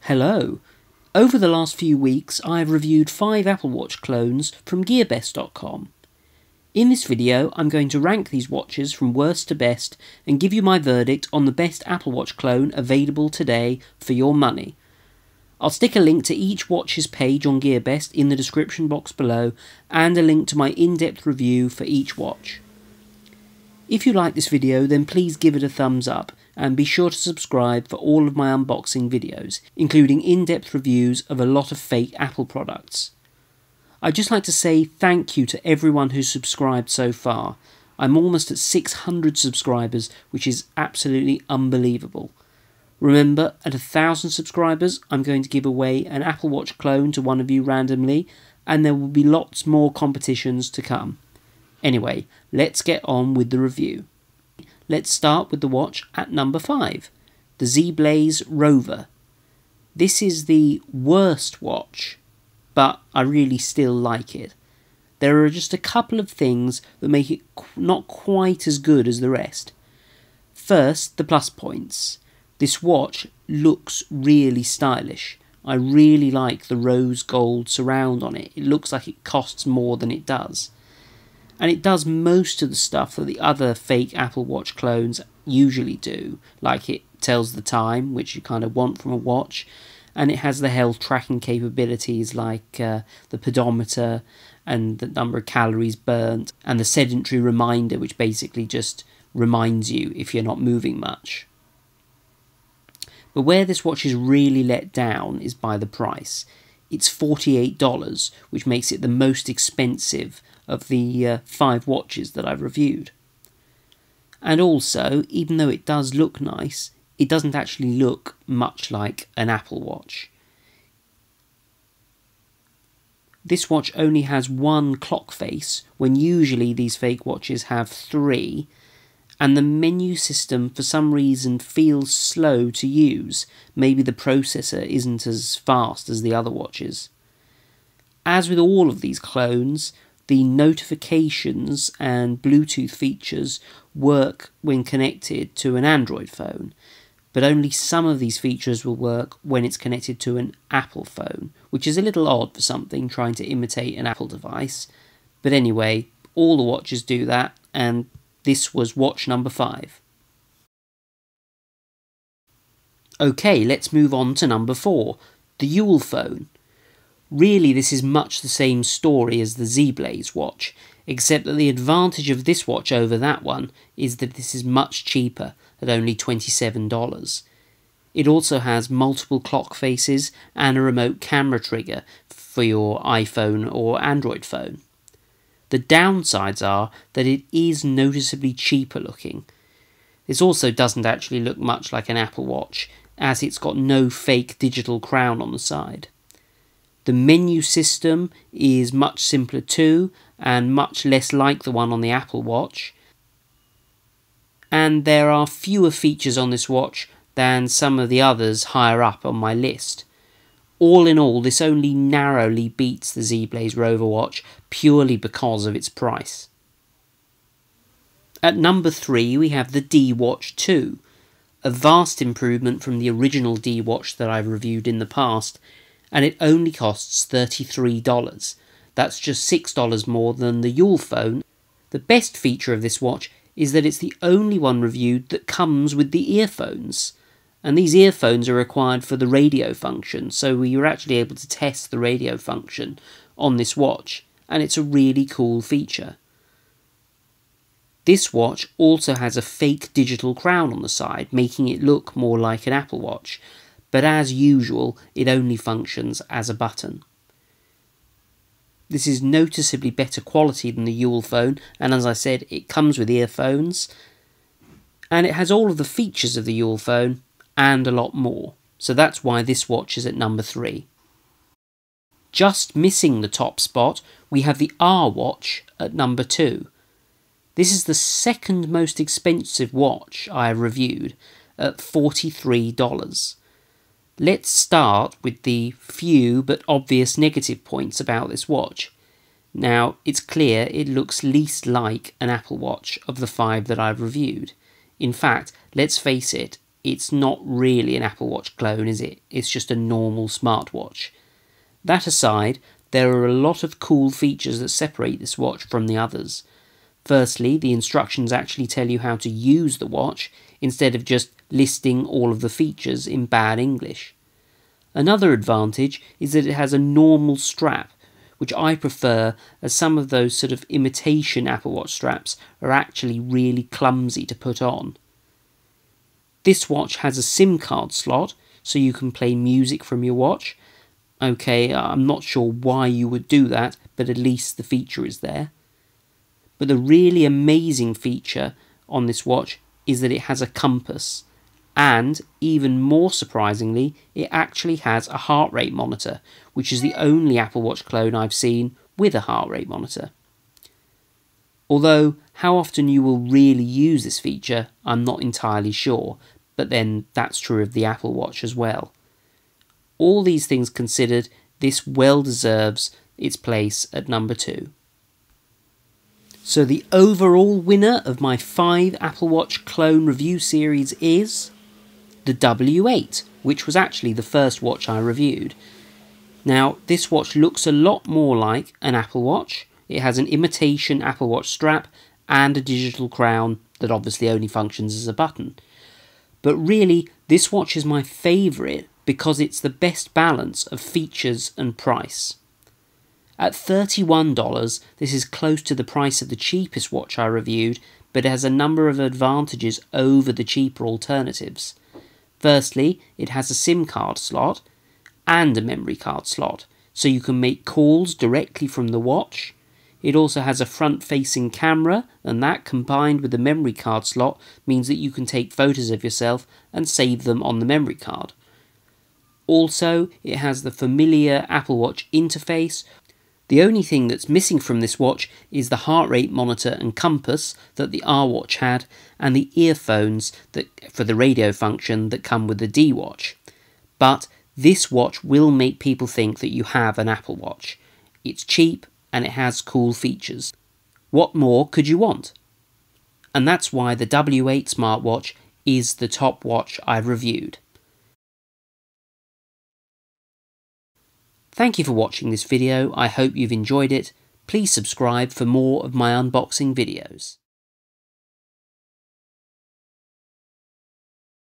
Hello! Over the last few weeks I have reviewed 5 Apple Watch clones from Gearbest.com. In this video I'm going to rank these watches from worst to best and give you my verdict on the best Apple Watch clone available today for your money. I'll stick a link to each watch's page on Gearbest in the description box below and a link to my in-depth review for each watch. If you like this video then please give it a thumbs up and be sure to subscribe for all of my unboxing videos, including in-depth reviews of a lot of fake Apple products. I'd just like to say thank you to everyone who's subscribed so far. I'm almost at 600 subscribers, which is absolutely unbelievable. Remember, at 1,000 subscribers I'm going to give away an Apple Watch clone to one of you randomly, and there will be lots more competitions to come. Anyway, let's get on with the review. Let's start with the watch at number 5, the Zeblaze Rover. This is the worst watch, but I really still like it. There are just a couple of things that make it not quite as good as the rest. First, the plus points. This watch looks really stylish. I really like the rose gold surround on it. It looks like it costs more than it does. And it does most of the stuff that the other fake Apple Watch clones usually do, like it tells the time, which you kind of want from a watch, and it has the health tracking capabilities like the pedometer and the number of calories burnt, and the sedentary reminder, which basically just reminds you if you're not moving much. But where this watch is really let down is by the price. It's $48, which makes it the most expensive of the 5 watches that I've reviewed. And also, even though it does look nice, it doesn't actually look much like an Apple Watch. This watch only has 1 clock face, when usually these fake watches have 3, and the menu system for some reason feels slow to use. Maybe the processor isn't as fast as the other watches. As with all of these clones, the notifications and Bluetooth features work when connected to an Android phone, but only some of these features will work when it's connected to an Apple phone, which is a little odd for something trying to imitate an Apple device. But anyway, all the watches do that, and this was watch number 5. Okay, let's move on to number 4, the UleFone. Really, this is much the same story as the Zeblaze watch, except that the advantage of this watch over that one is that this is much cheaper at only $27. It also has multiple clock faces and a remote camera trigger for your iPhone or Android phone. The downsides are that it is noticeably cheaper looking. This also doesn't actually look much like an Apple Watch, as it's got no fake digital crown on the side. The menu system is much simpler too, and much less like the one on the Apple Watch. And there are fewer features on this watch than some of the others higher up on my list. All in all, this only narrowly beats the Zeblaze Rover watch purely because of its price. At number 3 we have the DWatch 2, a vast improvement from the original DWatch that I've reviewed in the past, and it only costs $33. That's just $6 more than the UleFone. The best feature of this watch is that it's the only one reviewed that comes with the earphones. And these earphones are required for the radio function, so we were actually able to test the radio function on this watch, and it's a really cool feature. This watch also has a fake digital crown on the side, making it look more like an Apple Watch, but as usual, it only functions as a button. This is noticeably better quality than the UleFone, and as I said, it comes with earphones, and it has all of the features of the UleFone, and a lot more, so that's why this watch is at number 3. Just missing the top spot, we have the RWATCH at number 2. This is the second most expensive watch I have reviewed, at $43. Let's start with the few but obvious negative points about this watch. Now, it's clear it looks least like an Apple Watch of the 5 that I've reviewed. In fact, let's face it, it's not really an Apple Watch clone, is it? It's just a normal smartwatch. That aside, there are a lot of cool features that separate this watch from the others. Firstly, the instructions actually tell you how to use the watch, instead of just listing all of the features in bad English. Another advantage is that it has a normal strap, which I prefer, as some of those sort of imitation Apple Watch straps are actually really clumsy to put on. This watch has a SIM card slot, so you can play music from your watch. Okay, I'm not sure why you would do that, but at least the feature is there. But the really amazing feature on this watch is that it has a compass. And, even more surprisingly, it actually has a heart rate monitor, which is the only Apple Watch clone I've seen with a heart rate monitor. Although, how often you will really use this feature, I'm not entirely sure, but then that's true of the Apple Watch as well. All these things considered, this well deserves its place at number 2. So the overall winner of my 5 Apple Watch clone review series is the W8, which was actually the first watch I reviewed. Now, this watch looks a lot more like an Apple Watch. It has an imitation Apple Watch strap and a digital crown that obviously only functions as a button. But really, this watch is my favourite because it's the best balance of features and price. At $31, this is close to the price of the cheapest watch I reviewed, but it has a number of advantages over the cheaper alternatives. Firstly, it has a SIM card slot and a memory card slot, so you can make calls directly from the watch. It also has a front-facing camera, and that, combined with the memory card slot, means that you can take photos of yourself and save them on the memory card. Also, it has the familiar Apple Watch interface. The only thing that's missing from this watch is the heart rate monitor and compass that the RWATCH had, and the earphones for the radio function that come with the DWatch. But this watch will make people think that you have an Apple Watch. It's cheap and it has cool features. What more could you want? And that's why the W8 smartwatch is the top watch I've reviewed. Thank you for watching this video. I hope you've enjoyed it. Please subscribe for more of my unboxing videos.